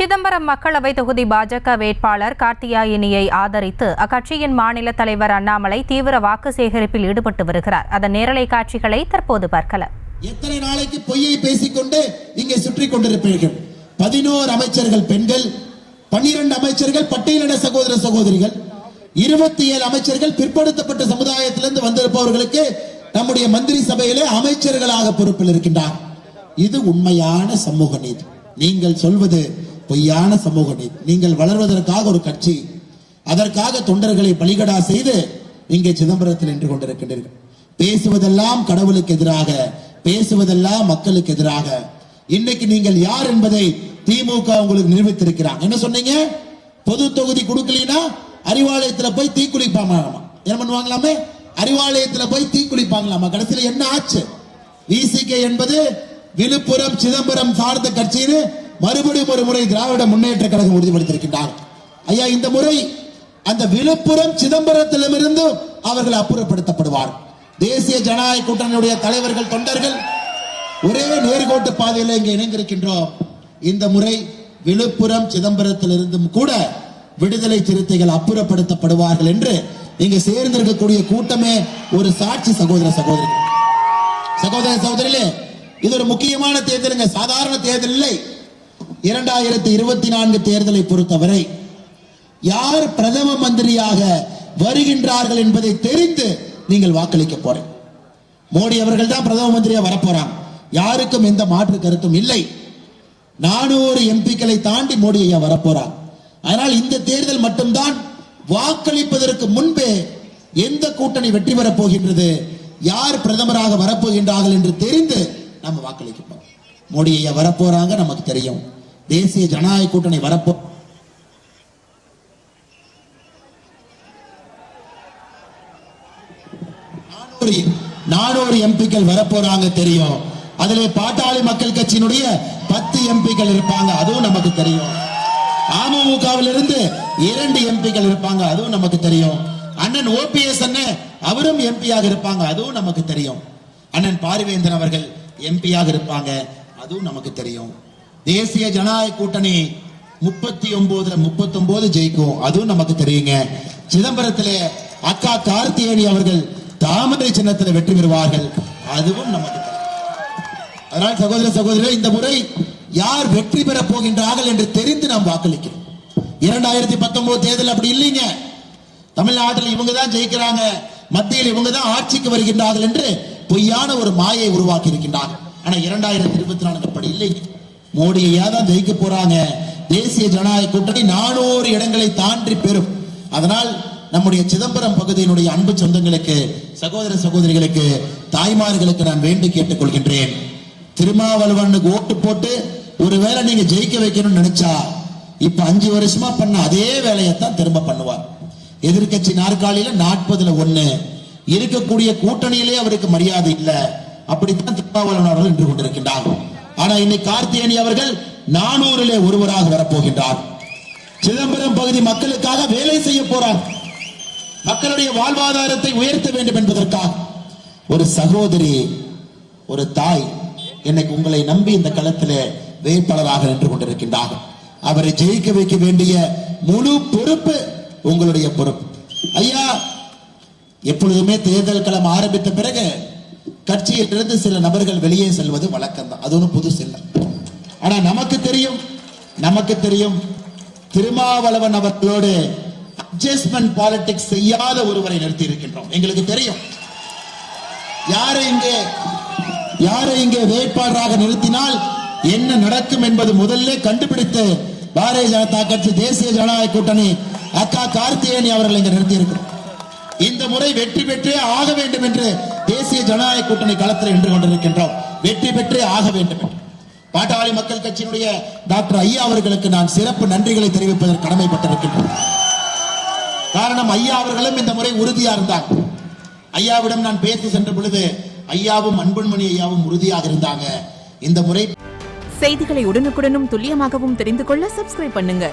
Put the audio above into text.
சிதம்பரம் மக்களவை தொகுதி பாஜக வேட்பாளர் கார்த்தியாயினியை ஆதரித்து அக்கட்சியின் மாநில தலைவர் அண்ணாமலை தீவிர வாக்கு சேகரிப்பில் ஈடுபட்டு வருகிறார். அதன் நேரலை காட்சிகளை தற்போது பார்க்கலாம். எத்தனை நாளைக்கு பொய்யை பேசிக்கொண்டு இங்கே சுற்றி கொண்டிருப்பீர்கள்? 11 அமைச்சர்கள் பெண்கள், 12 அமைச்சர்கள் பட்டியலின சகோதர சகோதரிகள், 27 அமைச்சர்கள் பிற்படுத்தப்பட்ட சமுதாயத்திலிருந்து வந்திருப்பவர்களுக்கு நம்முடைய மந்திரி சபையிலே அமைச்சர்களாக பொறுப்பில் இருக்கின்றார். இது உண்மையான சமூக நீதி. நீங்கள் சொல்வது பொய்யான சமூக நீதி. நீங்கள் வளர்வதற்காக ஒரு கட்சி, அதற்காக தொண்டர்களை பலிகடா செய்து இங்கே சிதம்பரத்தில் நின்று கொண்டிருக்கின்றீர்கள். பேசுவதெல்லாம் கடவுளுக்கு எதிராக, பேசுவதெல்லாம் மக்களுக்கு எதிராக. இன்னைக்கு நீங்கள் யார் என்பதை திமுக உங்களுக்கு நிரூபித்திருக்கிறாங்க. என்ன சொன்னீங்க? பொது தொகுதி கொடுக்கலனா அறிவாலயத்தில் போய் தீக்குளிப்பாங்களாமா. என்ன பண்ணுவாங்களாமே? அறிவாலயத்தில் போய் தீக்குளிப்பாங்களாமா. கடைசியில் என்ன ஆச்சு? விசிகே என்பது விழுப்புரம் சிதம்பரம் சார்ந்த கட்சின்னு மறுபடியும் ஒரு முறை திராவிட முன்னேற்ற கழகம் உறுதிப்படுத்தியிருக்கின்றார். ஐயா, இந்த முறை அந்த விழுப்புரம் சிதம்பரத்திலிருந்து அவர்கள் அப்புறப்படுத்தப்படுவார். தேசிய ஜனநாயக கூட்டணியுடைய தலைவர்கள், தொண்டர்கள் ஒரே நேர்கோட்டு பாதையில் இங்கே இணைந்திருக்கின்றோம். இந்த முறை விழுப்புரம் சிதம்பரத்திலிருந்தும் கூட விடுதலை சிறுத்தைகள் அப்புறப்படுத்தப்படுவார்கள் என்று இங்கு சேர்ந்திருக்கக்கூடிய கூட்டமே ஒரு சாட்சி. சகோதர சகோதரிகளே, இது ஒரு முக்கியமான தேர்தலுங்க, சாதாரண தேர்தல் இல்லை. 2024 தேர்தலை பொறுத்தவரை யார் பிரதம மந்திரியாக வருகின்றார்கள் என்பதை தெரிந்து நீங்கள் வாக்களிக்க போறீங்க. மோடி அவர்கள் தான் பிரதம மந்திரியா வரப்போறாங்க. யாருக்கும் எந்த மாற்று கருத்தும் இல்லை. 400 எம்பிக்களை தாண்டி மோடி ஐயா வரப்போறாங்க. அதனால் இந்த தேர்தல் மட்டும்தான் வாக்களிப்பதற்கு முன்பே எந்த கூட்டணி வெற்றி பெறப் போகின்றது, யார் பிரதமராக வரப்போகின்றார்கள் என்று தெரிந்து நம்ம வாக்களிக்க போறோம். மோடி ஐயா வரப்போறாங்க, நமக்கு தெரியும். தேசிய ஜனநாயக கூட்டணி வரப்போ 400 எம்பிக்கள் வரப்போறாங்க தெரியும். அதிலே பாட்டாளி மக்கள் கட்சியினுடைய 10 எம்பிக்கள் இருப்பாங்க, அதுவும் நமக்கு தெரியும். அமமுகவில் இருந்து 2 எம்பிக்கள் இருப்பாங்க, அதுவும் நமக்கு தெரியும். அண்ணன் ஓபிஎஸ் அண்ணன் அவரும் எம்பியாக இருப்பாங்க, அதுவும் நமக்கு தெரியும். அண்ணன் பாரிவேந்தன் அவர்கள் எம்பியாக இருப்பாங்க, அதுவும் நமக்கு தெரியும். தேசிய ஜனநாயக கூட்டணி 39 ஜெயிக்கும், அதுவும் நமக்கு தெரியுங்க. சிதம்பரத்திலே அக்கா கார்த்தியாயினி அவர்கள் தாமரை சின்னத்தில் வெற்றி பெறுவார்கள், அதுவும் நமக்கு தெரியும். அதனால் சகோதர சகோதரிகள், இந்த முறை யார் வெற்றி பெற போகின்றார்கள் என்று தெரிந்து நாம் வாக்களிக்கிறோம். 2019 தேர்தல் அப்படி இல்லைங்க. தமிழ்நாட்டில் இவங்க தான் ஜெயிக்கிறாங்க, மத்தியில் இவங்க தான் ஆட்சிக்கு வருகின்றார்கள் என்று பொய்யான ஒரு மாயை உருவாக்கி இருக்கின்றார்கள். ஆனா 2024 அப்படி இல்லை. மோடி ஐயா தான் ஜெயிக்க போறாங்க. தேசிய ஜனநாயக கூட்டணி 400 இடங்களை தாண்டி பெறும். அதனால் நம்முடைய சிதம்பரம் பகுதியினுடைய அன்பு சொந்தங்களுக்கு, சகோதர சகோதரிகளுக்கு, தாய்மார்களுக்கு நான் வேண்டி கேட்டுக் கொள்கின்றேன். திருமாவளவனுக்கு ஓட்டு போட்டு ஒருவேளை நீங்க ஜெயிக்க வைக்கணும்னு நினைச்சா இப்ப 5 வருஷமா பண்ண அதே வேலையைத்தான் திரும்ப பண்ணுவார். எதிர்கட்சி நாற்காலியில 40ல் 1 இருக்கக்கூடிய கூட்டணியிலே அவருக்கு மரியாதை இல்லை. அப்படித்தான் திருமாவளவன் அவர்கள் நின்று கொண்டிருக்கின்றார். ஆனா இன்னைக்கு கார்த்தியாயினி அவர்கள் 400லே ஒருவராக வரப்போகின்றார். சிதம்பரம் பகுதி மக்களுக்காக வேலை செய்ய போறார். மக்களுடைய வாழ்வாதாரத்தை உயர்த்த வேண்டும் என்பதற்காக ஒரு சகோதரி, ஒரு தாய் இன்னைக்கு உங்களை நம்பி இந்த களத்திலே வேட்பாளராக நின்று கொண்டிருக்கின்றார். அவரை ஜெயிக்க வைக்க வேண்டிய முழு பொறுப்பு உங்களுடைய பொறுப்பு. ஐயா, எப்பொழுதுமே தேர்தல் களம் ஆரம்பித்த பிறகு கட்சியிலிருந்து சில நபர்கள் வெளியே செல்வது வழக்கம் தான், அது ஒன்றும் புதுசு இல்லை. ஆனா நமக்கு தெரியும் திருமாவளவன் அவர்களோடு அட்ஜஸ்ட்மெண்ட் பாலிடிக்ஸ் செய்யாத ஒருவரை நிறுத்தி இருக்கின்றோம். எங்களுக்கு தெரியும் யாரை இங்கே வேட்பாளராக நிறுத்தினால் என்ன நடக்கும் என்பது முதல்ல கண்டுபிடித்து பாரதிய ஜனதா கட்சி, தேசிய ஜனநாயக கூட்டணி அக்கா கார்த்தியாயினி அவர்கள் இங்கே நிறுத்தி இருக்கிறோம். இந்த முறை வெற்றி பெற்றே ஆக வேண்டும் என்று தேசிய ஜனநாயக கூட்டணி களத்தில் நின்று கொண்டிருக்கின்றோம். வெற்றி பெற்றே ஆக வேண்டும் என்று பாட்டாளி மக்கள் கட்சியினுடைய டாக்டர் ஐயா அவர்களுக்கு நான் சிறப்பு நன்றிகளை தெரிவிப்பதற்கு கடமைப்பட்டிருக்கின்றோம். காரணம், ஐயா அவர்களும் இந்த முறை உறுதியா இருந்தாங்க. ஐயாவிடம் நான் பேசி சென்ற பொழுது ஐயாவும் அன்புமணி ஐயாவும் உறுதியாக இருந்தாங்க. இந்த முறை செய்திகளை உடனுக்குடனும் துல்லியமாகவும் தெரிந்து கொள்ள சப்ஸ்கிரைப் பண்ணுங்க.